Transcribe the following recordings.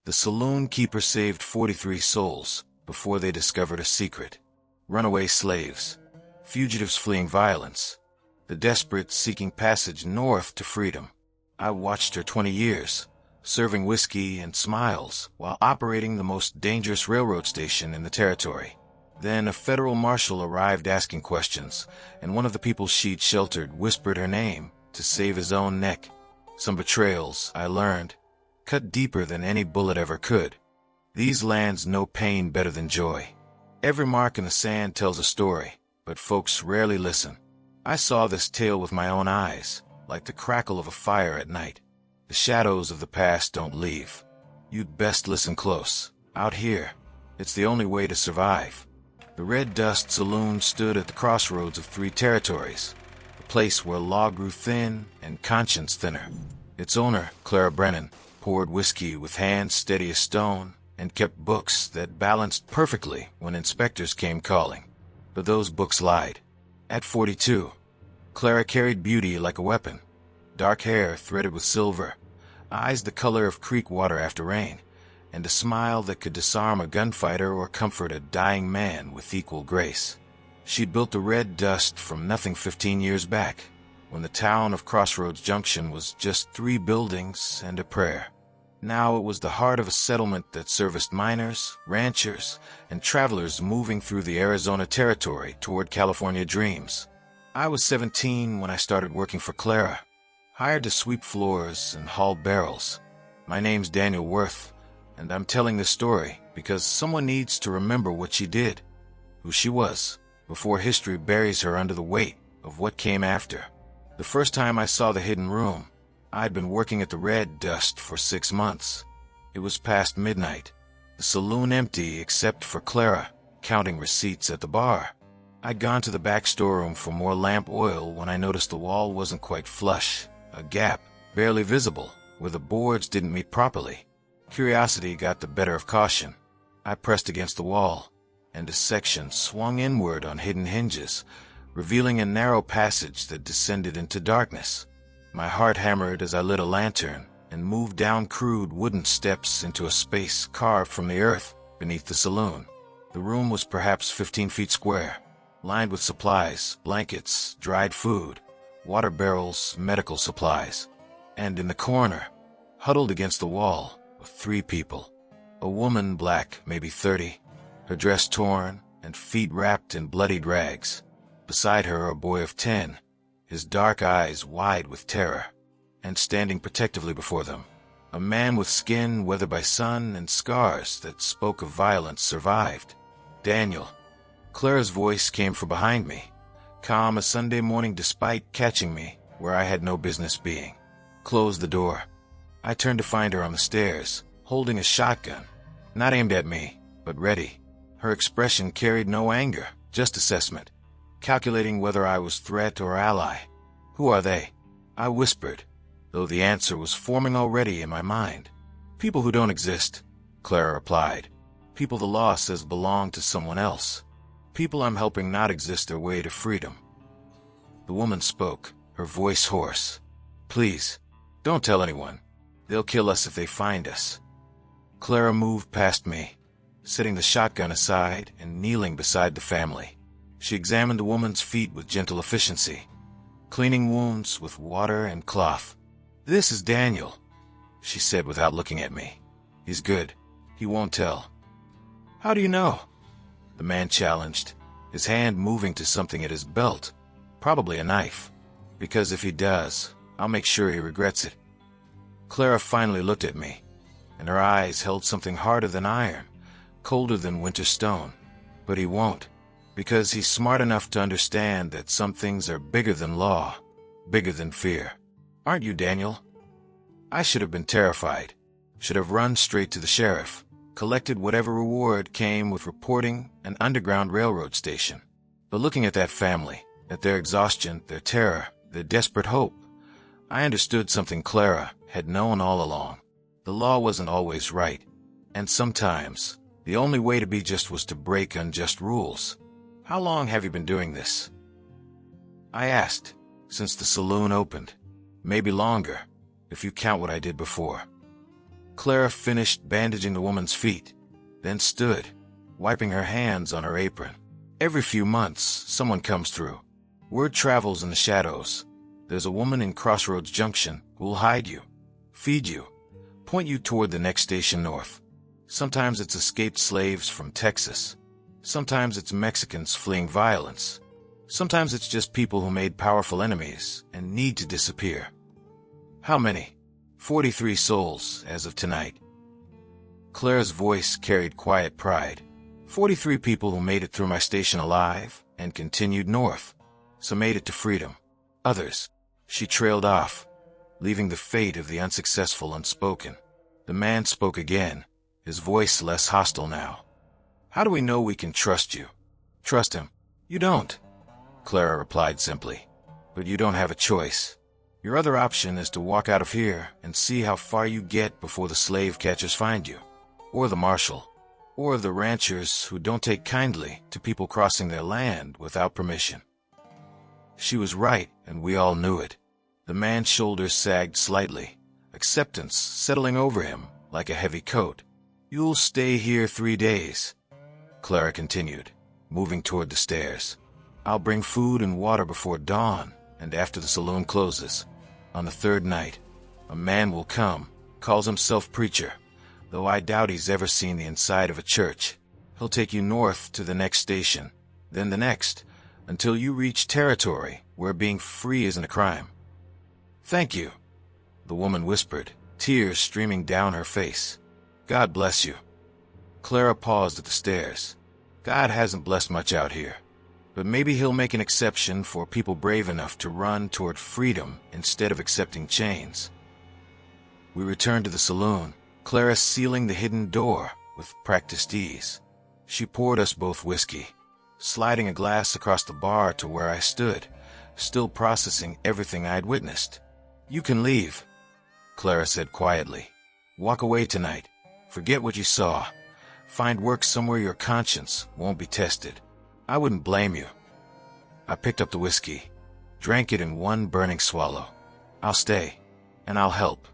The saloon keeper saved 43 souls before they discovered a secret. Runaway slaves, fugitives fleeing violence, the desperate seeking passage north to freedom. I watched her 20 years, serving whiskey and smiles while operating the most dangerous railroad station in the territory. Then a federal marshal arrived asking questions, and one of the people she'd sheltered whispered her name to save his own neck. Some betrayals, I learned, cut deeper than any bullet ever could. These lands know pain better than joy. Every mark in the sand tells a story, but folks rarely listen. I saw this tale with my own eyes, like the crackle of a fire at night. The shadows of the past don't leave. You'd best listen close. Out here, it's the only way to survive. The Red Dust Saloon stood at the crossroads of 3 territories, a place where law grew thin and conscience thinner. Its owner, Clara Brennan, poured whiskey with hands steady as stone and kept books that balanced perfectly when inspectors came calling. But those books lied. At 42, Clara carried beauty like a weapon. Dark hair threaded with silver, eyes the color of creek water after rain, and a smile that could disarm a gunfighter or comfort a dying man with equal grace. She'd built the Red Dust from nothing 15 years back, when the town of Crossroads Junction was just 3 buildings and a prayer. Now it was the heart of a settlement that serviced miners, ranchers, and travelers moving through the Arizona territory toward California dreams. I was 17 when I started working for Clara, hired to sweep floors and haul barrels. My name's Daniel Worth, and I'm telling this story because someone needs to remember what she did, who she was, before history buries her under the weight of what came after. The first time I saw the hidden room, I'd been working at the Red Dust for 6 months. It was past midnight, the saloon empty except for Clara, counting receipts at the bar. I'd gone to the back storeroom for more lamp oil when I noticed the wall wasn't quite flush, a gap, barely visible, where the boards didn't meet properly. Curiosity got the better of caution. I pressed against the wall, and a section swung inward on hidden hinges, revealing a narrow passage that descended into darkness. My heart hammered as I lit a lantern and moved down crude wooden steps into a space carved from the earth beneath the saloon. The room was perhaps 15 feet square, lined with supplies, blankets, dried food, water barrels, medical supplies. And in the corner, huddled against the wall, were 3 people. A woman, black, maybe 30, her dress torn and feet wrapped in bloodied rags. Beside her, a boy of 10, his dark eyes wide with terror, and standing protectively before them, a man with skin weathered by sun and scars that spoke of violence survived. Daniel. Clara's voice came from behind me, calm as Sunday morning despite catching me where I had no business being. Close the door. I turned to find her on the stairs, holding a shotgun, not aimed at me, but ready. Her expression carried no anger, just assessment, calculating whether I was threat or ally. "Who are they?" I whispered, though the answer was forming already in my mind. "People who don't exist," Clara replied. "People the law says belong to someone else. People I'm helping not exist their way to freedom." The woman spoke, her voice hoarse. "Please, don't tell anyone. They'll kill us if they find us." Clara moved past me, setting the shotgun aside and kneeling beside the family. She examined the woman's feet with gentle efficiency, cleaning wounds with water and cloth. "This is Daniel," she said without looking at me. "He's good. He won't tell." "How do you know?" the man challenged, his hand moving to something at his belt, probably a knife. "Because if he does, I'll make sure he regrets it." Clara finally looked at me, and her eyes held something harder than iron, colder than winter stone. "But he won't, because he's smart enough to understand that some things are bigger than law, bigger than fear. Aren't you, Daniel?" I should have been terrified, should have run straight to the sheriff, collected whatever reward came with reporting an underground railroad station. But looking at that family, at their exhaustion, their terror, their desperate hope, I understood something Clara had known all along. The law wasn't always right, and sometimes the only way to be just was to break unjust rules. "How long have you been doing this?" I asked. "Since the saloon opened. Maybe longer, if you count what I did before." Clara finished bandaging the woman's feet, then stood, wiping her hands on her apron. Every few months, someone comes through. Word travels in the shadows. There's a woman in Crossroads Junction who'll hide you, feed you, point you toward the next station north. Sometimes it's escaped slaves from Texas. Sometimes it's Mexicans fleeing violence. Sometimes it's just people who made powerful enemies and need to disappear. How many? 43 souls as of tonight. Clara's voice carried quiet pride. 43 people who made it through my station alive and continued north. Some made it to freedom. Others. She trailed off, leaving the fate of the unsuccessful unspoken. The man spoke again, his voice less hostile now. How do we know we can trust you? Trust him. You don't, Clara replied simply. But you don't have a choice. Your other option is to walk out of here and see how far you get before the slave catchers find you, or the marshal, or the ranchers who don't take kindly to people crossing their land without permission. She was right, and we all knew it. The man's shoulders sagged slightly, acceptance settling over him like a heavy coat. You'll stay here 3 days, Clara continued, moving toward the stairs. I'll bring food and water before dawn and after the saloon closes. On the third night, a man will come, calls himself preacher, though I doubt he's ever seen the inside of a church. He'll take you north to the next station, then the next, until you reach territory where being free isn't a crime. Thank you, the woman whispered, tears streaming down her face. God bless you. Clara paused at the stairs. God hasn't blessed much out here, but maybe he'll make an exception for people brave enough to run toward freedom instead of accepting chains. We returned to the saloon, Clara sealing the hidden door with practiced ease. She poured us both whiskey, sliding a glass across the bar to where I stood, still processing everything I'd witnessed. You can leave, Clara said quietly. Walk away tonight. Forget what you saw. Find work somewhere your conscience won't be tested. I wouldn't blame you. I picked up the whiskey, drank it in one burning swallow. I'll stay, and I'll help.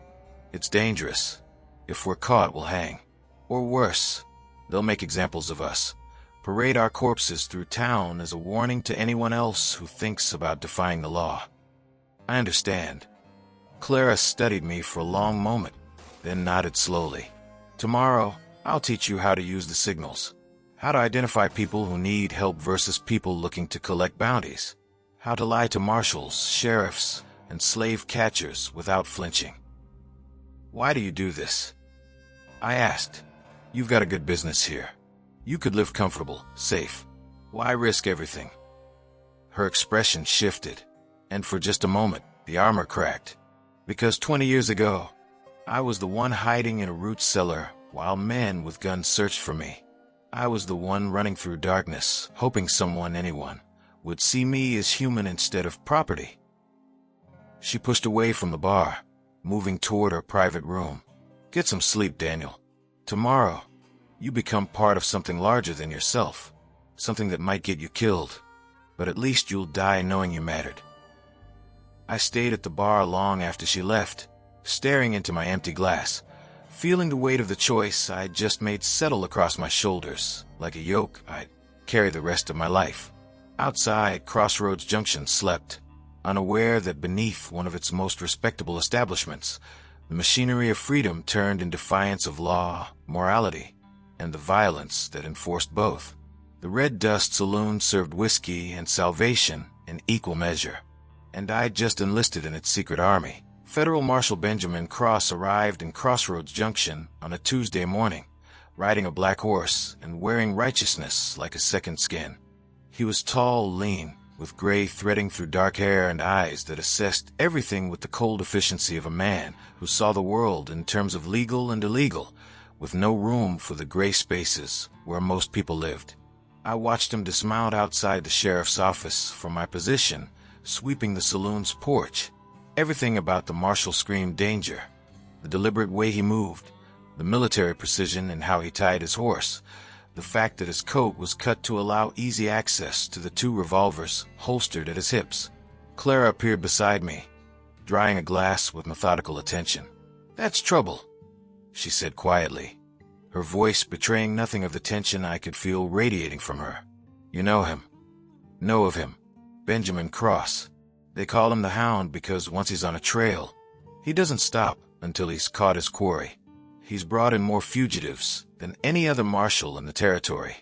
It's dangerous. If we're caught, we'll hang. Or worse, they'll make examples of us, parade our corpses through town as a warning to anyone else who thinks about defying the law. I understand. Clara studied me for a long moment, then nodded slowly. Tomorrow, I'll teach you how to use the signals. How to identify people who need help versus people looking to collect bounties. How to lie to marshals, sheriffs, and slave catchers without flinching. Why do you do this? I asked. You've got a good business here. You could live comfortable, safe. Why risk everything? Her expression shifted, and for just a moment, the armor cracked. Because 20 years ago, I was the one hiding in a root cellar while men with guns searched for me. I was the one running through darkness, hoping anyone, would see me as human instead of property. She pushed away from the bar, moving toward her private room. Get some sleep, Daniel. Tomorrow, you become part of something larger than yourself, something that might get you killed, but at least you'll die knowing you mattered. I stayed at the bar long after she left, staring into my empty glass, feeling the weight of the choice I'd just made settle across my shoulders, like a yoke I'd carry the rest of my life. Outside, Crossroads Junction slept, unaware that beneath one of its most respectable establishments, the machinery of freedom turned in defiance of law, morality, and the violence that enforced both. The Red Dust Saloon served whiskey and salvation in equal measure, and I'd just enlisted in its secret army. Federal Marshal Benjamin Cross arrived in Crossroads Junction on a Tuesday morning, riding a black horse and wearing righteousness like a second skin. He was tall, lean, with gray threading through dark hair and eyes that assessed everything with the cold efficiency of a man who saw the world in terms of legal and illegal, with no room for the gray spaces where most people lived. I watched him dismount outside the sheriff's office from my position, sweeping the saloon's porch. Everything about the marshal screamed danger. The deliberate way he moved, the military precision in how he tied his horse, the fact that his coat was cut to allow easy access to the 2 revolvers holstered at his hips. Clara appeared beside me, drying a glass with methodical attention. That's trouble, she said quietly, her voice betraying nothing of the tension I could feel radiating from her. You know him. Know of him. Benjamin Cross. They call him the Hound because once he's on a trail, he doesn't stop until he's caught his quarry. He's brought in more fugitives than any other marshal in the territory.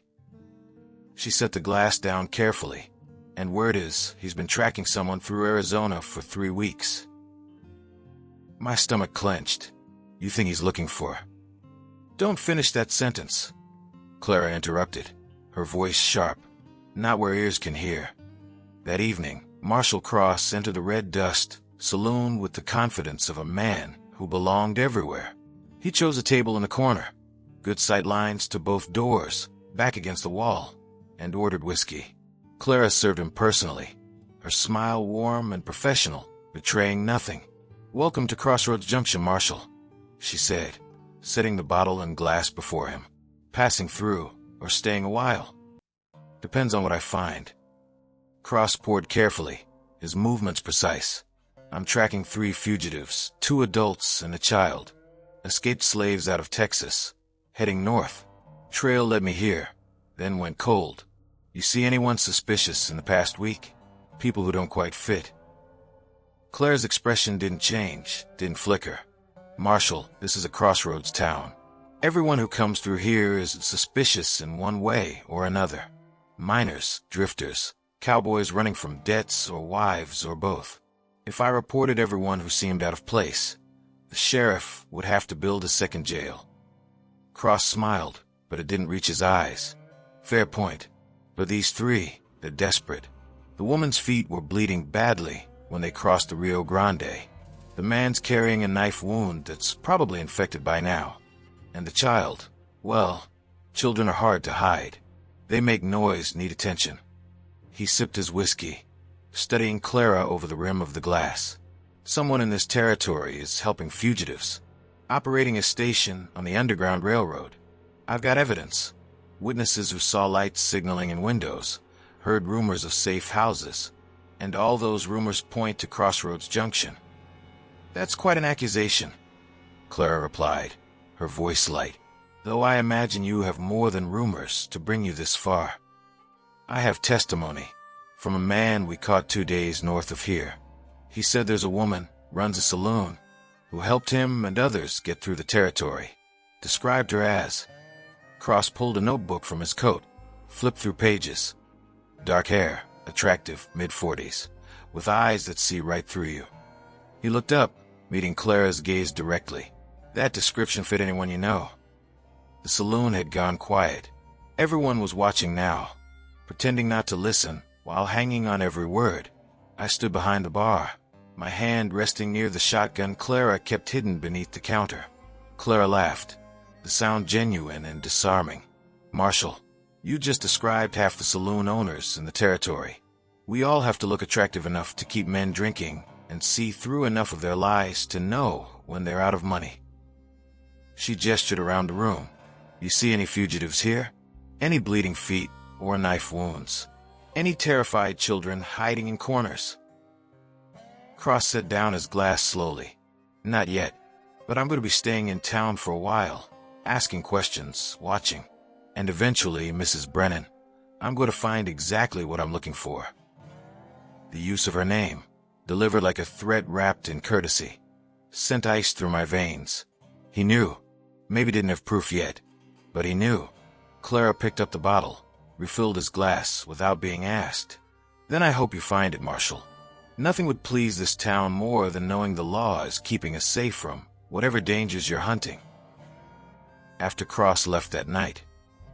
She set the glass down carefully, and word is he's been tracking someone through Arizona for 3 weeks. My stomach clenched. You think he's looking for? Don't finish that sentence, Clara interrupted, her voice sharp, not where ears can hear. That evening, Marshal Cross entered the Red Dust Saloon with the confidence of a man who belonged everywhere. He chose a table in the corner, good sight lines to both doors, back against the wall, and ordered whiskey. Clara served him personally, her smile warm and professional, betraying nothing. Welcome to Crossroads Junction, Marshal, she said, setting the bottle and glass before him. Passing through, or staying a while? Depends on what I find. Cross poured carefully, his movements precise. I'm tracking 3 fugitives, 2 adults and a child. Escaped slaves out of Texas, heading north. Trail led me here, then went cold. You see anyone suspicious in the past week? People who don't quite fit? Claire's expression didn't change, didn't flicker. Marshal, this is a crossroads town. Everyone who comes through here is suspicious in one way or another. Miners, drifters, cowboys running from debts or wives or both. If I reported everyone who seemed out of place, the sheriff would have to build a second jail. Cross smiled, but it didn't reach his eyes. Fair point. But these 3, they're desperate. The woman's feet were bleeding badly when they crossed the Rio Grande. The man's carrying a knife wound that's probably infected by now. And the child, well, children are hard to hide. They make noise, need attention. He sipped his whiskey, studying Clara over the rim of the glass. Someone in this territory is helping fugitives, operating a station on the Underground Railroad. I've got evidence. Witnesses who saw lights signaling in windows, heard rumors of safe houses, and all those rumors point to Crossroads Junction. That's quite an accusation, Clara replied, her voice light, though I imagine you have more than rumors to bring you this far. I have testimony from a man we caught 2 days north of here. He said there's a woman, runs a saloon, who helped him and others get through the territory. Described her as... Cross pulled a notebook from his coat, flipped through pages. Dark hair, attractive, mid-40s, with eyes that see right through you. He looked up, meeting Clara's gaze directly. That description fit anyone you know. The saloon had gone quiet. Everyone was watching now, pretending not to listen, while hanging on every word. I stood behind the bar, my hand resting near the shotgun Clara kept hidden beneath the counter. Clara laughed, the sound genuine and disarming. Marshal, you just described half the saloon owners in the territory. We all have to look attractive enough to keep men drinking and see through enough of their lies to know when they're out of money. She gestured around the room. You see any fugitives here? Any bleeding feet or knife wounds? Any terrified children hiding in corners? Cross set down his glass slowly. Not yet, but I'm going to be staying in town for a while, asking questions, watching. And eventually, Mrs. Brennan, I'm going to find exactly what I'm looking for. The use of her name, delivered like a threat wrapped in courtesy, sent ice through my veins. He knew. Maybe didn't have proof yet, but he knew. Clara picked up the bottle, refilled his glass without being asked. Then I hope you find it, Marshal. Nothing would please this town more than knowing the law is keeping us safe from whatever dangers you're hunting. After Cross left that night,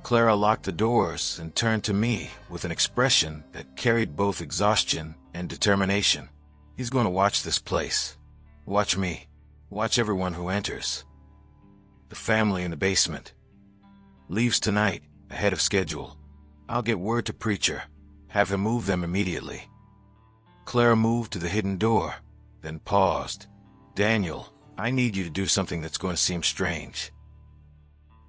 Clara locked the doors and turned to me with an expression that carried both exhaustion and determination. He's going to watch this place. Watch me. Watch everyone who enters. The family in the basement. Leaves tonight, ahead of schedule. I'll get word to Preacher. Have him move them immediately. Clara moved to the hidden door, then paused. Daniel, I need you to do something that's going to seem strange.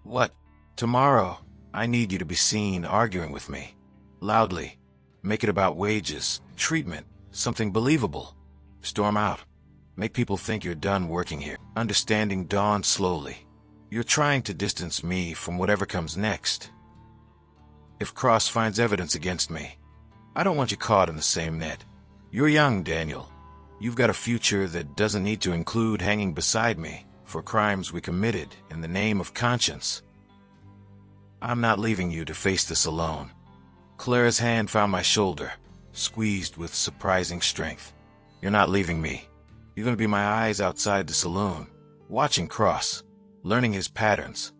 What? Tomorrow, I need you to be seen arguing with me. Loudly. Make it about wages, treatment, something believable. Storm out. Make people think you're done working here. Understanding dawned slowly. You're trying to distance me from whatever comes next. If Cross finds evidence against me, I don't want you caught in the same net. You're young, Daniel. You've got a future that doesn't need to include hanging beside me for crimes we committed in the name of conscience. I'm not leaving you to face this alone. Clara's hand found my shoulder, squeezed with surprising strength. You're not leaving me. You're going to be my eyes outside the saloon, watching Cross, learning his patterns.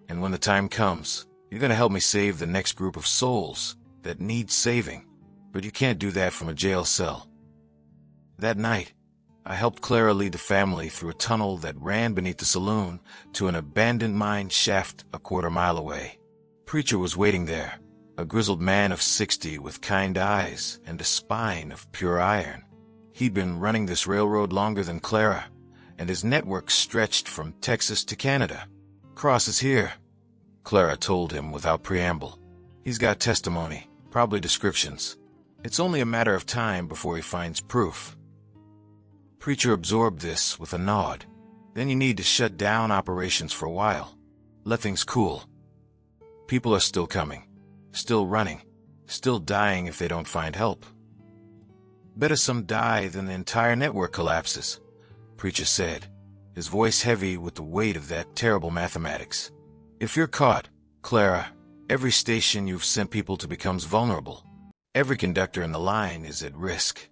And when the time comes, you're going to help me save the next group of souls that need saving. But you can't do that from a jail cell. That night, I helped Clara lead the family through a tunnel that ran beneath the saloon to an abandoned mine shaft a quarter-mile away. Preacher was waiting there, a grizzled man of 60 with kind eyes and a spine of pure iron. He'd been running this railroad longer than Clara, and his network stretched from Texas to Canada. Cross is here, Clara told him without preamble. He's got testimony, probably descriptions. It's only a matter of time before he finds proof. Preacher absorbed this with a nod. Then you need to shut down operations for a while. Let things cool. People are still coming, still running, still dying if they don't find help. Better some die than the entire network collapses, Preacher said, his voice heavy with the weight of that terrible mathematics. If you're caught, Clara, every station you've sent people to becomes vulnerable. Every conductor in the line is at risk.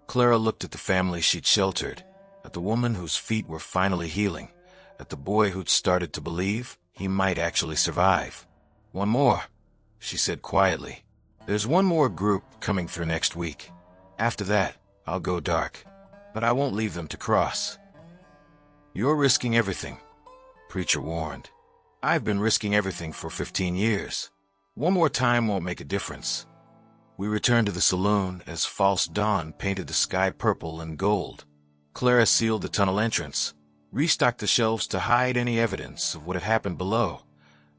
Clara looked at the family she'd sheltered, at the woman whose feet were finally healing, at the boy who'd started to believe he might actually survive. One more, she said quietly. There's one more group coming through next week. After that, I'll go dark. But I won't leave them to Cross. You're risking everything, Preacher warned. I've been risking everything for 15 years. One more time won't make a difference. We returned to the saloon as false dawn painted the sky purple and gold. Clara sealed the tunnel entrance, restocked the shelves to hide any evidence of what had happened below,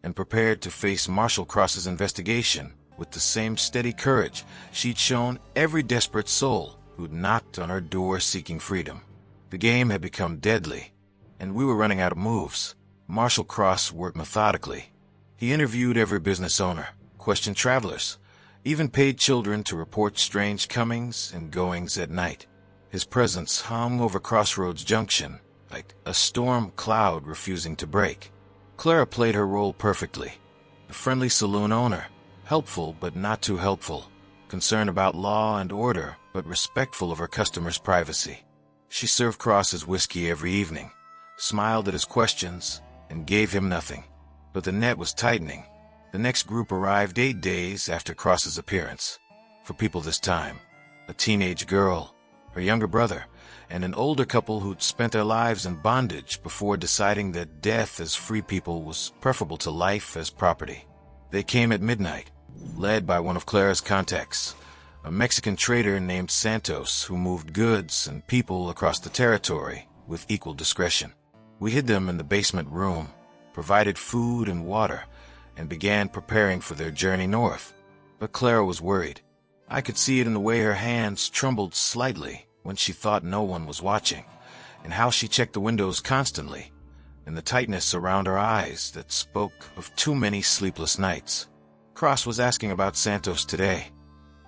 and prepared to face Marshal Cross's investigation with the same steady courage she'd shown every desperate soul who'd knocked on her door seeking freedom. The game had become deadly, and we were running out of moves. Marshal Cross worked methodically. He interviewed every business owner, questioned travelers, even paid children to report strange comings and goings at night. His presence hung over Crossroads Junction like a storm cloud refusing to break. Clara played her role perfectly. A friendly saloon owner, helpful but not too helpful, concerned about law and order but respectful of her customers' privacy. She served Cross his whiskey every evening, smiled at his questions, and gave him nothing. But the net was tightening. The next group arrived 8 days after Cross's appearance. For people this time, a teenage girl, her younger brother, and an older couple who'd spent their lives in bondage before deciding that death as free people was preferable to life as property. They came at midnight, led by one of Clara's contacts, a Mexican trader named Santos who moved goods and people across the territory with equal discretion. We hid them in the basement room, provided food and water, and began preparing for their journey north. But Clara was worried. I could see it in the way her hands trembled slightly when she thought no one was watching, and how she checked the windows constantly, and the tightness around her eyes that spoke of too many sleepless nights. Cross was asking about Santos today.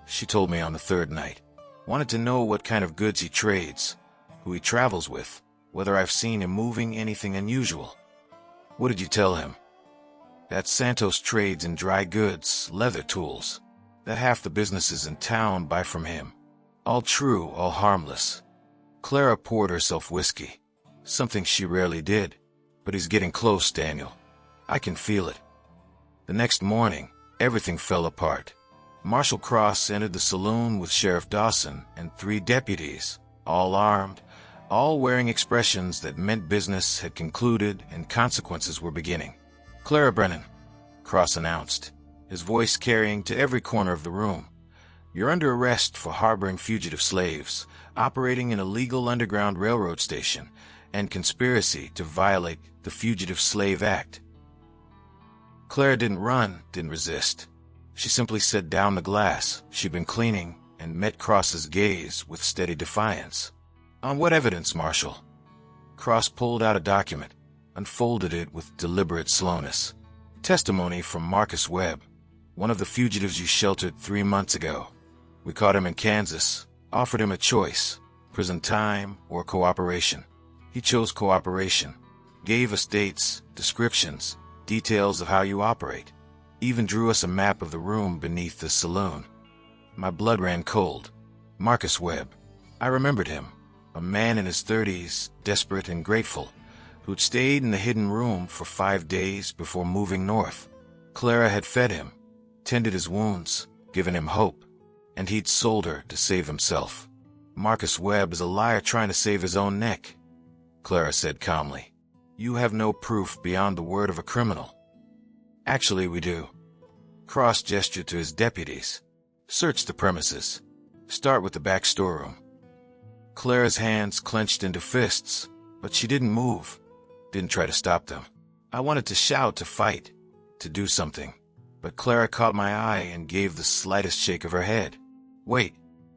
She told me on the third night. Wanted to know what kind of goods he trades, who he travels with, whether I've seen him moving anything unusual. What did you tell him? That Santos trades in dry goods, leather tools, that half the businesses in town buy from him. All true, all harmless. Clara poured herself whiskey, something she rarely did. But he's getting close, Daniel. I can feel it. The next morning, everything fell apart. Marshal Cross entered the saloon with Sheriff Dawson and 3 deputies, all armed, all wearing expressions that meant business had concluded and consequences were beginning. Clara Brennan, Cross announced, his voice carrying to every corner of the room. You're under arrest for harboring fugitive slaves, operating an illegal underground railroad station, and conspiracy to violate the Fugitive Slave Act. Clara didn't run, didn't resist. She simply set down the glass she'd been cleaning and met Cross's gaze with steady defiance. On what evidence, Marshal? Cross pulled out a document, unfolded it with deliberate slowness. Testimony from Marcus Webb, one of the fugitives you sheltered 3 months ago. We caught him in Kansas, offered him a choice, prison time or cooperation. He chose cooperation, gave us dates, descriptions, details of how you operate, even drew us a map of the room beneath the saloon. My blood ran cold. Marcus Webb. I remembered him, a man in his 30s, desperate and grateful, who'd stayed in the hidden room for 5 days before moving north. Clara had fed him, tended his wounds, given him hope, and he'd sold her to save himself. Marcus Webb is a liar trying to save his own neck, Clara said calmly. You have no proof beyond the word of a criminal. Actually, we do. Cross gestured to his deputies. Search the premises. Start with the back storeroom. Clara's hands clenched into fists, but she didn't move, didn't try to stop them. I wanted to shout, to fight, to do something, but Clara caught my eye and gave the slightest shake of her head. Wait.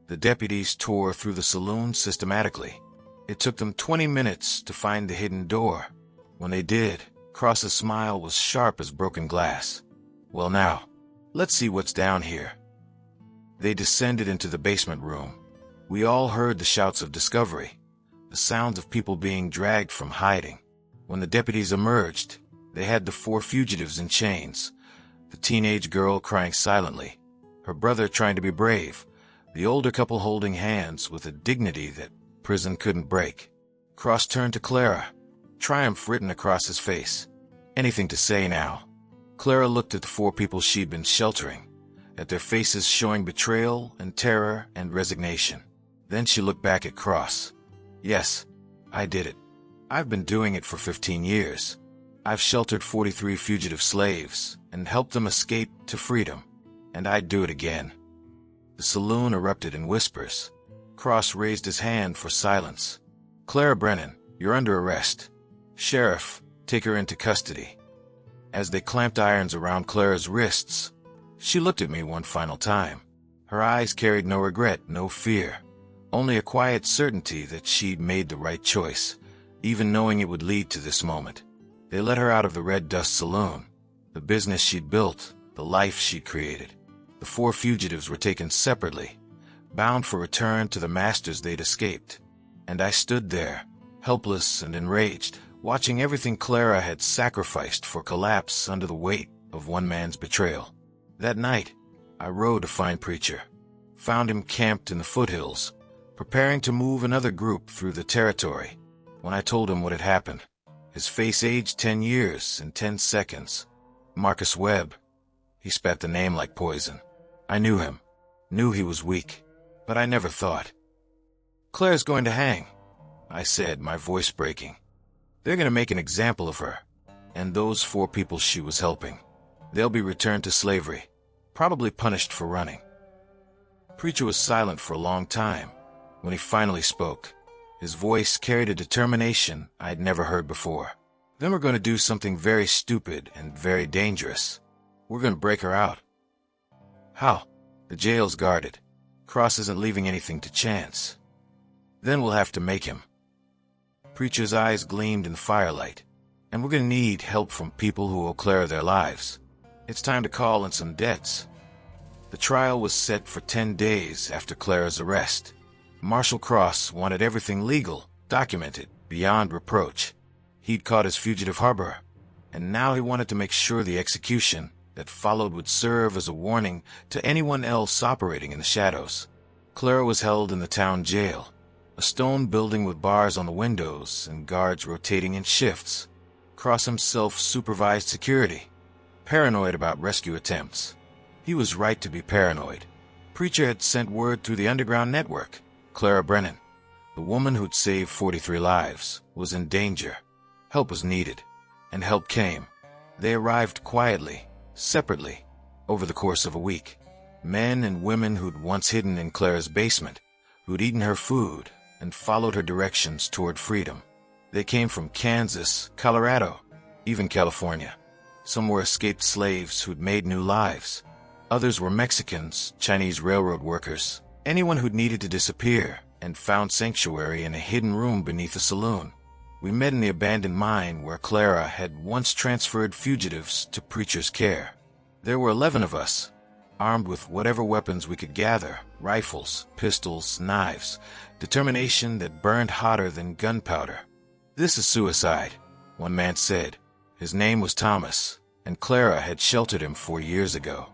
The deputies tore through the saloon systematically. It took them 20 minutes to find the hidden door. When they did, Cross's smile was sharp as broken glass. Well now, let's see what's down here. They descended into the basement room. We all heard the shouts of discovery, the sounds of people being dragged from hiding. When the deputies emerged, they had the 4 fugitives in chains, the teenage girl crying silently, her brother trying to be brave, the older couple holding hands with a dignity that prison couldn't break. Cross turned to Clara, triumph written across his face. Anything to say now? Clara looked at the 4 people she'd been sheltering, at their faces showing betrayal and terror and resignation. Then she looked back at Cross. Yes, I did it. I've been doing it for 15 years. I've sheltered 43 fugitive slaves and helped them escape to freedom, and I'd do it again. The saloon erupted in whispers. Cross raised his hand for silence. Clara Brennan, you're under arrest. Sheriff, take her into custody. As they clamped irons around Clara's wrists, she looked at me one final time. Her eyes carried no regret, no fear, only a quiet certainty that she'd made the right choice, even knowing it would lead to this moment. They let her out of the Red Dust Saloon, the business she'd built, the life she'd created. The 4 fugitives were taken separately, bound for return to the masters they'd escaped. And I stood there, helpless and enraged, watching everything Clara had sacrificed for collapse under the weight of one man's betrayal. That night, I rode to find Preacher, found him camped in the foothills, preparing to move another group through the territory. When I told him what had happened, his face aged 10 years in 10 seconds. Marcus Webb. He spat the name like poison. I knew him, knew he was weak, but I never thought. Claire's going to hang, I said, my voice breaking. They're going to make an example of her, and those 4 people she was helping. They'll be returned to slavery, probably punished for running. Preacher was silent for a long time. When he finally spoke, his voice carried a determination I'd never heard before. Then we're going to do something very stupid and very dangerous. We're going to break her out. How? The jail's guarded. Cross isn't leaving anything to chance. Then we'll have to make him. Preacher's eyes gleamed in the firelight. And we're going to need help from people who owe Clara their lives. It's time to call in some debts. The trial was set for 10 days after Clara's arrest. Marshal Cross wanted everything legal, documented, beyond reproach. He'd caught his fugitive harborer, and now he wanted to make sure the execution that followed would serve as a warning to anyone else operating in the shadows. Clara was held in the town jail, a stone building with bars on the windows and guards rotating in shifts. Cross himself supervised security, paranoid about rescue attempts. He was right to be paranoid. Preacher had sent word through the underground network. Clara Brennan, the woman who'd saved 43 lives, was in danger. Help was needed, and help came. They arrived quietly, separately, over the course of a week. Men and women who'd once hidden in Clara's basement, who'd eaten her food and followed her directions toward freedom. They came from Kansas, Colorado, even California. Some were escaped slaves who'd made new lives. Others were Mexicans, Chinese railroad workers, anyone who'd needed to disappear and found sanctuary in a hidden room beneath a saloon. We met in the abandoned mine where Clara had once transferred fugitives to Preacher's care. There were 11 of us, armed with whatever weapons we could gather, rifles, pistols, knives, determination that burned hotter than gunpowder. "This is suicide," one man said. His name was Thomas, and Clara had sheltered him 4 years ago.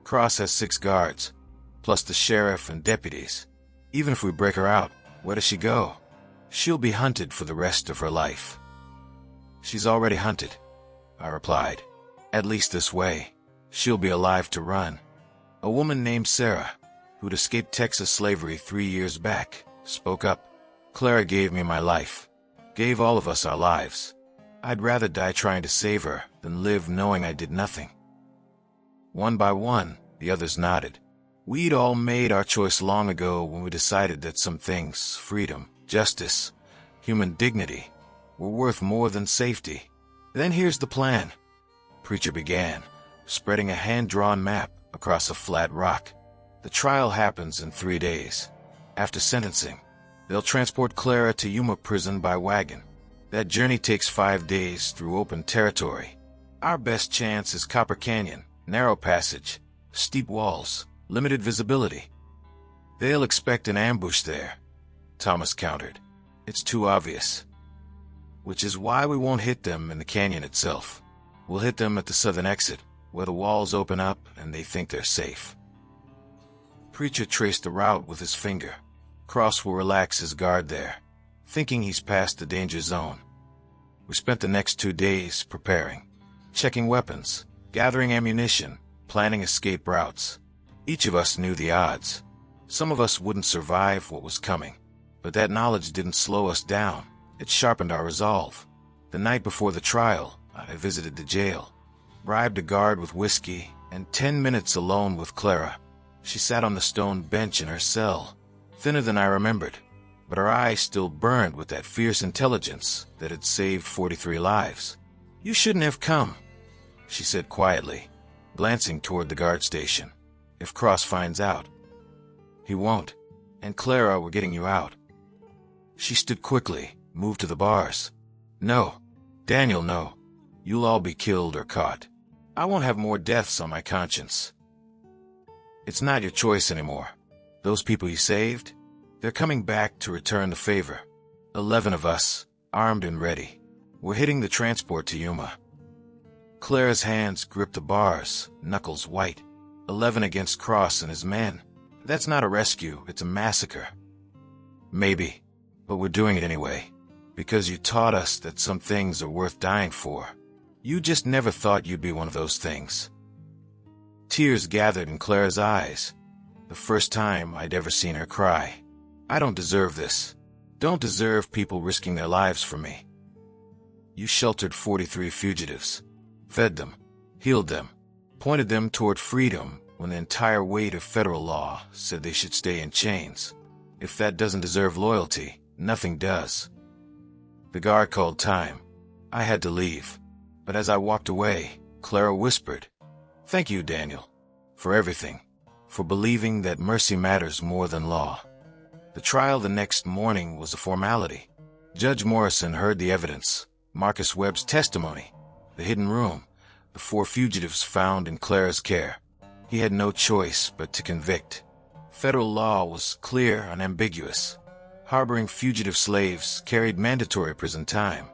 "Cross has 6 guards, plus the sheriff and deputies. Even if we break her out, where does she go? She'll be hunted for the rest of her life." "She's already hunted," I replied. "At least this way. She'll be alive to run." A woman named Sarah, who'd escaped Texas slavery 3 years back, spoke up. "Clara gave me my life. Gave all of us our lives. I'd rather die trying to save her than live knowing I did nothing." One by one, the others nodded. We'd all made our choice long ago when we decided that some things, freedom, justice, human dignity, were worth more than safety. "Then here's the plan," Preacher began, spreading a hand-drawn map across a flat rock. "The trial happens in 3 days. After sentencing, they'll transport Clara to Yuma prison by wagon. That journey takes 5 days through open territory. Our best chance is Copper Canyon, narrow passage, steep walls, limited visibility." "They'll expect an ambush there," Thomas countered. "It's too obvious. Which is why we won't hit them in the canyon itself. We'll hit them at the southern exit, where the walls open up and they think they're safe." Preacher traced the route with his finger. "Cross will relax his guard there, thinking he's past the danger zone." We spent the next 2 days preparing, checking weapons, gathering ammunition, planning escape routes. Each of us knew the odds. Some of us wouldn't survive what was coming, but that knowledge didn't slow us down. It sharpened our resolve. The night before the trial, I visited the jail, bribed a guard with whiskey, and 10 minutes alone with Clara. She sat on the stone bench in her cell, thinner than I remembered, but her eyes still burned with that fierce intelligence that had saved 43 lives. "You shouldn't have come," she said quietly, glancing toward the guard station. "If Cross finds out." "He won't. And Clara, we're getting you out." She stood quickly, moved to the bars. "No. Daniel, no. You'll all be killed or caught. I won't have more deaths on my conscience." "It's not your choice anymore. Those people you saved, they're coming back to return the favor. 11 of us, armed and ready. We're hitting the transport to Yuma." Clara's hands gripped the bars, knuckles white. 11 against Cross and his men. That's not a rescue, it's a massacre. "Maybe, but we're doing it anyway, because you taught us that some things are worth dying for. You just never thought you'd be one of those things." Tears gathered in Clara's eyes, the first time I'd ever seen her cry. "I don't deserve this. Don't deserve people risking their lives for me. You sheltered 43 fugitives, fed them, healed them, pointed them toward freedom when the entire weight of federal law said they should stay in chains. If that doesn't deserve loyalty, nothing does." The guard called time. I had to leave, but as I walked away, Clara whispered, "Thank you, Daniel, for everything, for believing that mercy matters more than law." The trial the next morning was a formality. Judge Morrison heard the evidence, Marcus Webb's testimony, the hidden room, the 4 fugitives found in Clara's care. He had no choice but to convict. Federal law was clear and ambiguous. Harboring fugitive slaves carried mandatory prison time.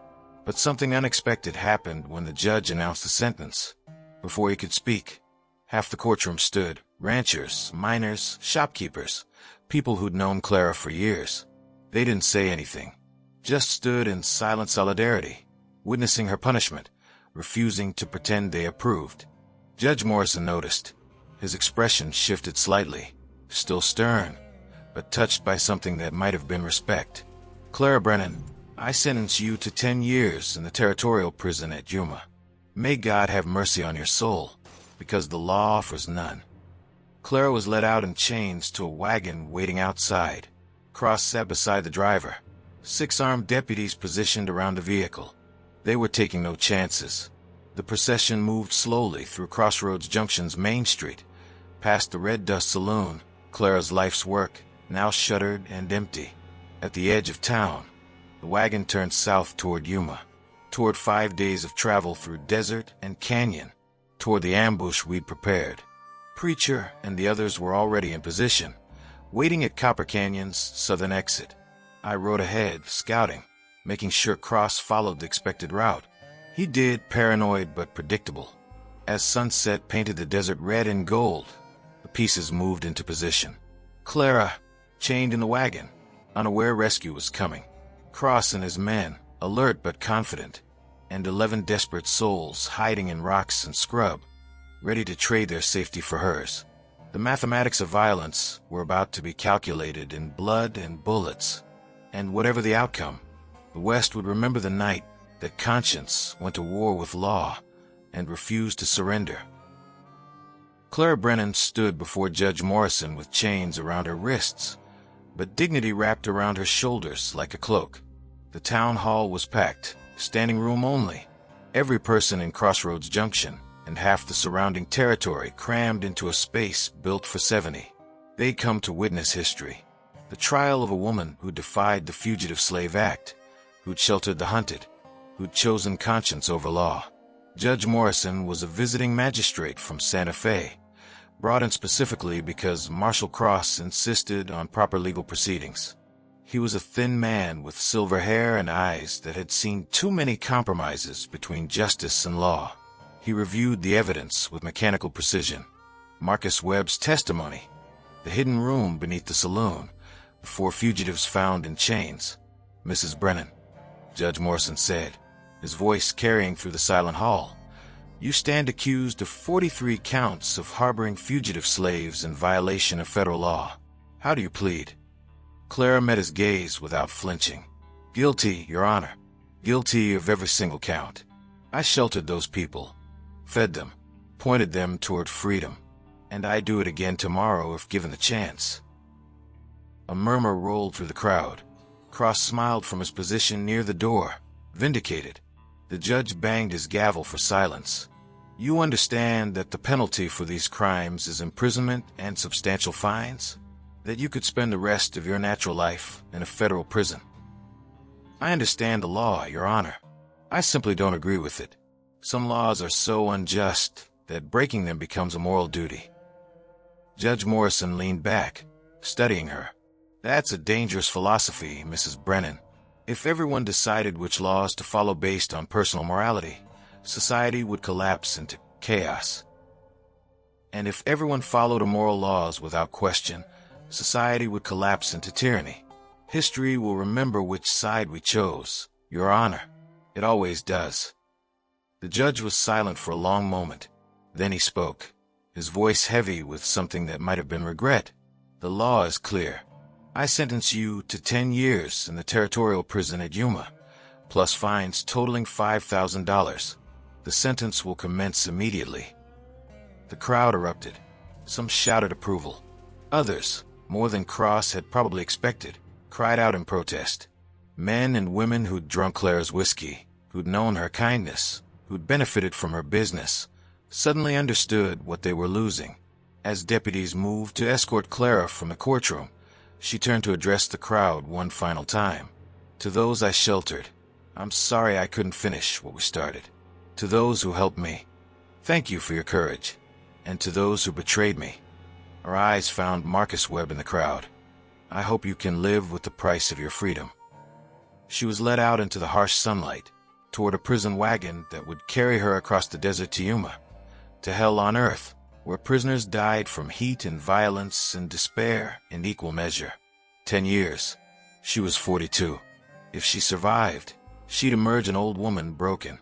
But something unexpected happened when the judge announced the sentence. Before he could speak, half the courtroom stood, ranchers, miners, shopkeepers, people who'd known Clara for years. They didn't say anything, just stood in silent solidarity, witnessing her punishment, refusing to pretend they approved. Judge Morrison noticed. His expression shifted slightly, still stern, but touched by something that might have been respect. "Clara Brennan, I sentence you to 10 years in the territorial prison at Yuma. May God have mercy on your soul, because the law offers none." Clara was led out in chains to a wagon waiting outside. Cross sat beside the driver. 6 armed deputies positioned around the vehicle. They were taking no chances. The procession moved slowly through Crossroads Junction's main street, past the Red Dust Saloon, Clara's life's work, now shuttered and empty. At the edge of town, The wagon turned south toward Yuma, toward 5 days of travel through desert and canyon, toward the ambush we'd prepared. Preacher and the others were already in position, waiting at Copper Canyon's southern exit. I rode ahead, scouting, making sure Cross followed the expected route. He did, paranoid but predictable. As sunset painted the desert red and gold, the pieces moved into position. Clara, chained in the wagon, unaware rescue was coming. Cross and his men, alert but confident, and 11 desperate souls hiding in rocks and scrub, ready to trade their safety for hers. The mathematics of violence were about to be calculated in blood and bullets, and whatever the outcome, the West would remember the night that conscience went to war with law and refused to surrender. Clara Brennan stood before Judge Morrison with chains around her wrists, but dignity wrapped around her shoulders like a cloak. The town hall was packed, standing room only. Every person in Crossroads Junction and half the surrounding territory crammed into a space built for 70. They'd come to witness history. The trial of a woman who defied the Fugitive Slave Act, who'd sheltered the hunted, who'd chosen conscience over law. Judge Morrison was a visiting magistrate from Santa Fe, brought in specifically because Marshal Cross insisted on proper legal proceedings. He was a thin man with silver hair and eyes that had seen too many compromises between justice and law. He reviewed the evidence with mechanical precision. Marcus Webb's testimony, the hidden room beneath the saloon, the 4 fugitives found in chains. "Mrs. Brennan," Judge Morrison said, his voice carrying through the silent hall, "you stand accused of 43 counts of harboring fugitive slaves in violation of federal law. How do you plead?" Clara met his gaze without flinching. "Guilty, Your Honor. Guilty of every single count. I sheltered those people, fed them, pointed them toward freedom, and I'd do it again tomorrow if given the chance." A murmur rolled through the crowd. Cross smiled from his position near the door, vindicated. The judge banged his gavel for silence. "You understand that the penalty for these crimes is imprisonment and substantial fines? That you could spend the rest of your natural life in a federal prison?" "I understand the law, Your Honor. I simply don't agree with it. Some laws are so unjust that breaking them becomes a moral duty." Judge Morrison leaned back, studying her. "That's a dangerous philosophy, Mrs. Brennan. If everyone decided which laws to follow based on personal morality, society would collapse into chaos. And if everyone followed immoral laws without question, society would collapse into tyranny. History will remember which side we chose, Your Honor. It always does." The judge was silent for a long moment. Then he spoke, his voice heavy with something that might have been regret. "The law is clear. I sentence you to 10 years in the territorial prison at Yuma, plus fines totaling $5,000. The sentence will commence immediately." The crowd erupted. Some shouted approval. Others, more than Cross had probably expected, cried out in protest. Men and women who'd drunk Clara's whiskey, who'd known her kindness, who'd benefited from her business, suddenly understood what they were losing. As deputies moved to escort Clara from the courtroom, she turned to address the crowd one final time. "To those I sheltered, I'm sorry I couldn't finish what we started. To those who helped me, thank you for your courage. And to those who betrayed me," her eyes found Marcus Webb in the crowd, "I hope you can live with the price of your freedom." She was led out into the harsh sunlight, toward a prison wagon that would carry her across the desert to Yuma, to hell on earth, where prisoners died from heat and violence and despair in equal measure. 10 years. She was 42. If she survived, she'd emerge an old woman broken.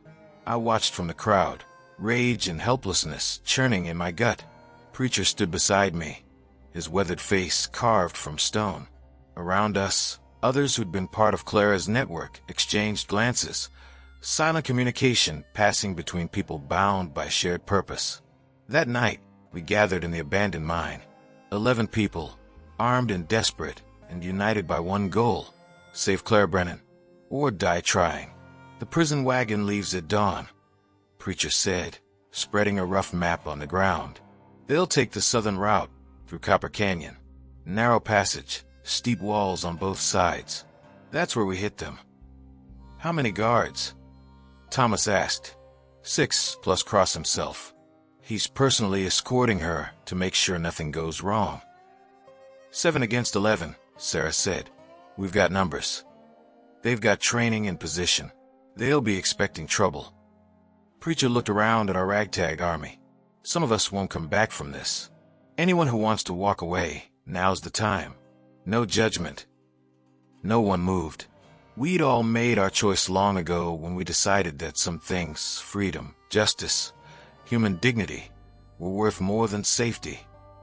I watched from the crowd, rage and helplessness churning in my gut. Preacher stood beside me, his weathered face carved from stone. Around us, others who'd been part of Clara's network exchanged glances, silent communication passing between people bound by shared purpose. That night, we gathered in the abandoned mine. 11 people, armed and desperate, and united by one goal: save Clara Brennan, or die trying. "The prison wagon leaves at dawn," Preacher said, spreading a rough map on the ground. "They'll take the southern route through Copper Canyon. Narrow passage, steep walls on both sides. That's where we hit them. "How many guards?" Thomas asked. 6 plus Cross himself. He's personally escorting her to make sure nothing goes wrong. 7 against 11, Sarah said. "We've got numbers. They've got training and position. They'll be expecting trouble." Preacher looked around at our ragtag army. "Some of us won't come back from this. Anyone who wants to walk away, now's the time. No judgment." No one moved. We'd all made our choice long ago when we decided that some things, freedom, justice, human dignity, were worth more than safety.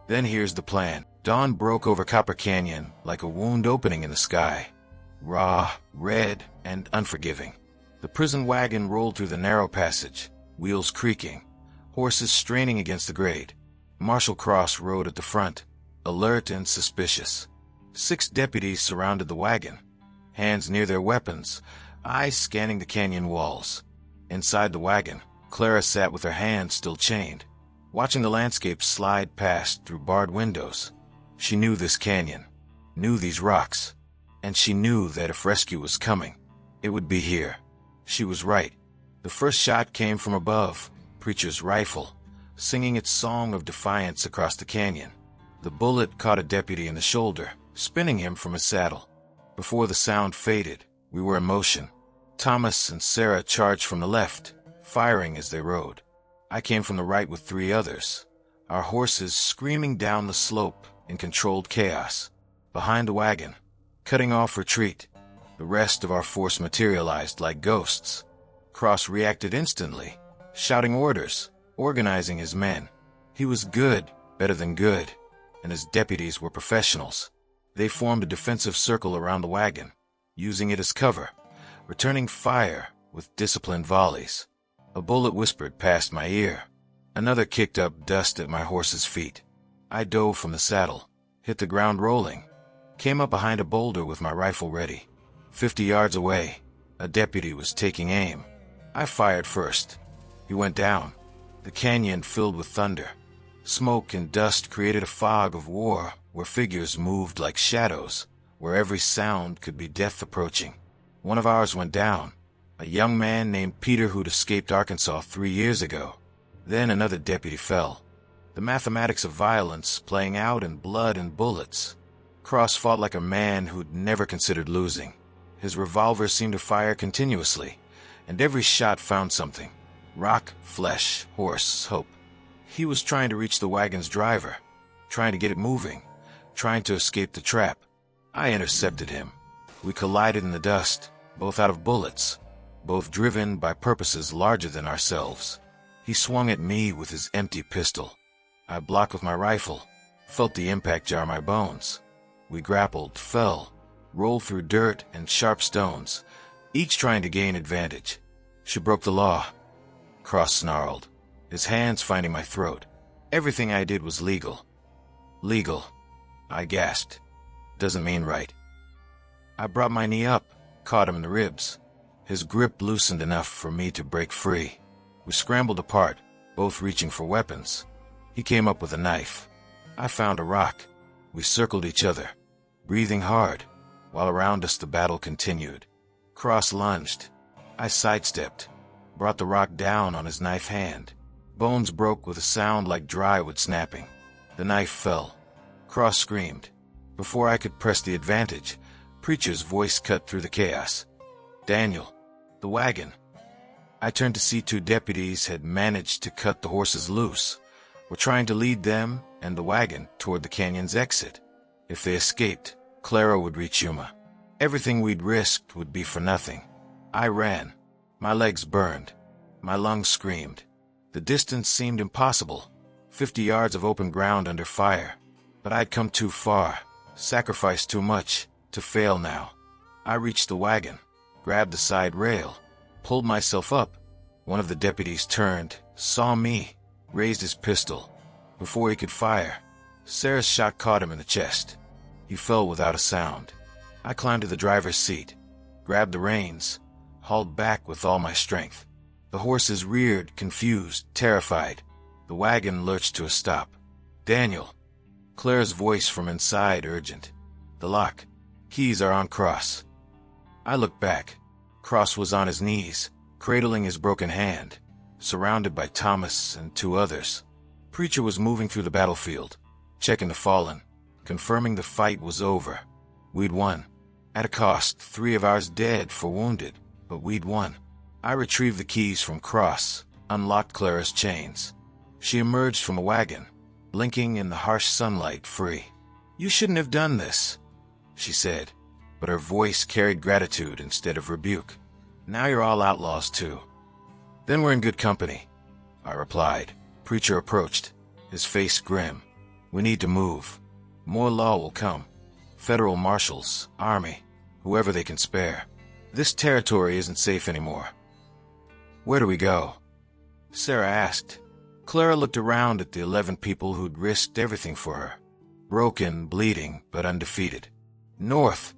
Then here's the plan. Dawn broke over Copper Canyon like a wound opening in the sky. Raw, red, and unforgiving. The prison wagon rolled through the narrow passage, wheels creaking, horses straining against the grade. Marshal Cross rode at the front, alert and suspicious. 6 deputies surrounded the wagon, hands near their weapons, eyes scanning the canyon walls. Inside the wagon, Clara sat with her hands still chained, watching the landscape slide past through barred windows. She knew this canyon, knew these rocks, and she knew that if rescue was coming, it would be here. She was right. The first shot came from above, Preacher's rifle, singing its song of defiance across the canyon. The bullet caught a deputy in the shoulder, spinning him from his saddle. Before the sound faded, we were in motion. Thomas and Sarah charged from the left, firing as they rode. I came from the right with 3 others, our horses screaming down the slope in controlled chaos. Behind the wagon, cutting off retreat, the rest of our force materialized like ghosts. Cross reacted instantly, shouting orders, organizing his men. He was good, better than good, and his deputies were professionals. They formed a defensive circle around the wagon, using it as cover, returning fire with disciplined volleys. A bullet whispered past my ear. Another kicked up dust at my horse's feet. I dove from the saddle, hit the ground rolling, came up behind a boulder with my rifle ready. 50 yards away, a deputy was taking aim. I fired first. He went down. The canyon filled with thunder. Smoke and dust created a fog of war where figures moved like shadows, where every sound could be death approaching. One of ours went down, a young man named Peter who'd escaped Arkansas 3 years ago. Then another deputy fell. The mathematics of violence playing out in blood and bullets. Cross fought like a man who'd never considered losing. His revolver seemed to fire continuously, and every shot found something. Rock, flesh, horse, hope. He was trying to reach the wagon's driver, trying to get it moving, trying to escape the trap. I intercepted him. We collided in the dust, both out of bullets, both driven by purposes larger than ourselves. He swung at me with his empty pistol. I blocked with my rifle, felt the impact jar my bones. We grappled, fell, rolled through dirt and sharp stones, each trying to gain advantage. She broke the law. Cross snarled, his hands finding my throat. Everything I did was legal. Legal, I gasped. Doesn't mean right. I brought my knee up, caught him in the ribs. His grip loosened enough for me to break free. We scrambled apart, both reaching for weapons. He came up with a knife. I found a rock. We circled each other, breathing hard, while around us the battle continued. Cross lunged. I sidestepped, brought the rock down on his knife hand. Bones broke with a sound like dry wood snapping. The knife fell. Cross screamed. Before I could press the advantage, Preacher's voice cut through the chaos. "Daniel, the wagon." I turned to see 2 deputies had managed to cut the horses loose, were trying to lead them and the wagon toward the canyon's exit. If they escaped, Clara would reach Yuma. Everything we'd risked would be for nothing. I ran. My legs burned. My lungs screamed. The distance seemed impossible. 50 yards of open ground under fire. But I'd come too far, sacrificed too much, to fail now. I reached the wagon, grabbed the side rail, pulled myself up. One of the deputies turned, saw me, raised his pistol. Before he could fire, Sarah's shot caught him in the chest. He fell without a sound. I climbed to the driver's seat, grabbed the reins, hauled back with all my strength. The horses reared, confused, terrified. The wagon lurched to a stop. "Daniel." Clara's voice from inside, urgent. "The lock. Keys are on Cross." I looked back. Cross was on his knees, cradling his broken hand, surrounded by Thomas and 2 others. Preacher was moving through the battlefield, checking the fallen, confirming the fight was over. We'd won. At a cost, 3 of ours dead for wounded, but we'd won. I retrieved the keys from Cross, unlocked Clara's chains. She emerged from a wagon, blinking in the harsh sunlight free. "You shouldn't have done this," she said, but her voice carried gratitude instead of rebuke. "Now you're all outlaws too." "Then we're in good company," I replied. Preacher approached, his face grim. "We need to move. More law will come. Federal marshals, army, whoever they can spare. This territory isn't safe anymore." "Where do we go?" Sarah asked. Clara looked around at the 11 people who'd risked everything for her. Broken, bleeding, but undefeated. "North,"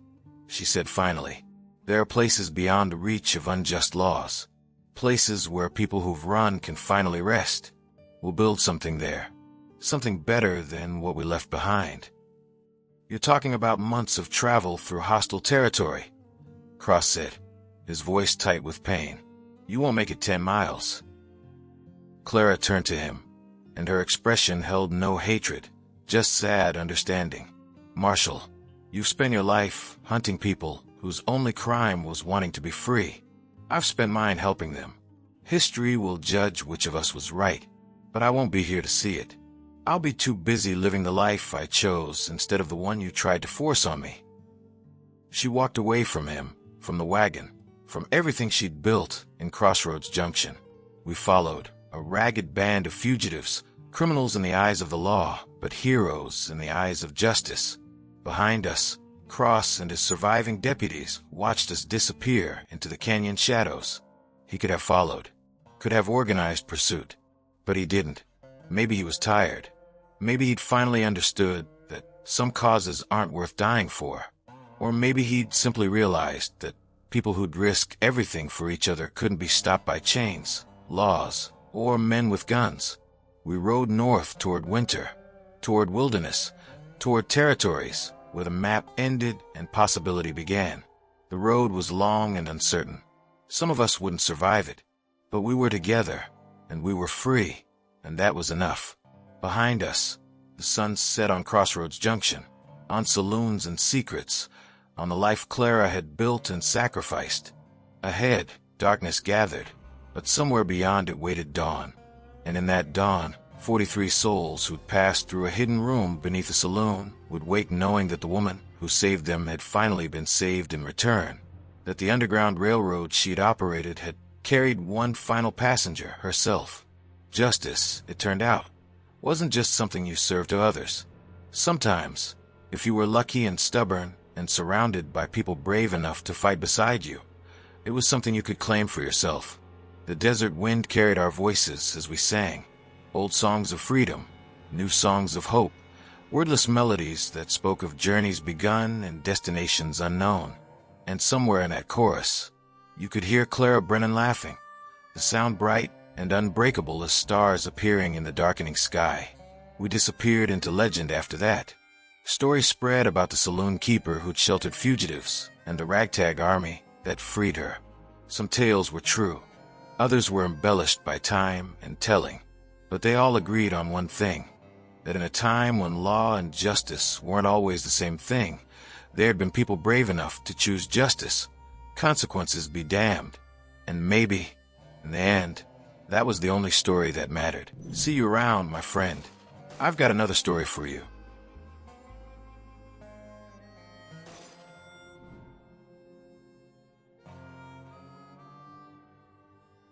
she said finally. "There are places beyond the reach of unjust laws. Places where people who've run can finally rest. We'll build something there. Something better than what we left behind." "You're talking about months of travel through hostile territory," Cross said, his voice tight with pain. "You won't make it 10 miles. Clara turned to him, and her expression held no hatred, just sad understanding. "Marshal, you've spent your life hunting people whose only crime was wanting to be free. I've spent mine helping them. History will judge which of us was right, but I won't be here to see it. I'll be too busy living the life I chose instead of the one you tried to force on me." She walked away from him, from the wagon, from everything she'd built in Crossroads Junction. We followed, a ragged band of fugitives, criminals in the eyes of the law, but heroes in the eyes of justice. Behind us, Cross and his surviving deputies watched us disappear into the canyon shadows. He could have followed, could have organized pursuit, but he didn't. Maybe he was tired. Maybe he'd finally understood that some causes aren't worth dying for. Or maybe he'd simply realized that people who'd risk everything for each other couldn't be stopped by chains, laws, or men with guns. We rode north toward winter, toward wilderness, toward territories where the map ended and possibility began. The road was long and uncertain. Some of us wouldn't survive it, but we were together, and we were free, and that was enough. Behind us, the sun set on Crossroads Junction, on saloons and secrets, on the life Clara had built and sacrificed. Ahead, darkness gathered, but somewhere beyond it waited dawn. And in that dawn, 43 souls who'd passed through a hidden room beneath a saloon would wake knowing that the woman who saved them had finally been saved in return, that the Underground Railroad she'd operated had carried one final passenger, herself. Justice, it turned out, wasn't just something you served to others. Sometimes, if you were lucky and stubborn and surrounded by people brave enough to fight beside you, it was something you could claim for yourself. The desert wind carried our voices as we sang, old songs of freedom, new songs of hope, wordless melodies that spoke of journeys begun and destinations unknown. And somewhere in that chorus, you could hear Clara Brennan laughing, the sound bright and unbreakable as stars appearing in the darkening sky. We disappeared into legend after that. Stories spread about the saloon keeper who'd sheltered fugitives and the ragtag army that freed her. Some tales were true. Others were embellished by time and telling. But they all agreed on one thing, that in a time when law and justice weren't always the same thing, there had been people brave enough to choose justice, consequences be damned, and maybe, in the end, that was the only story that mattered. See you around, my friend. I've got another story for you.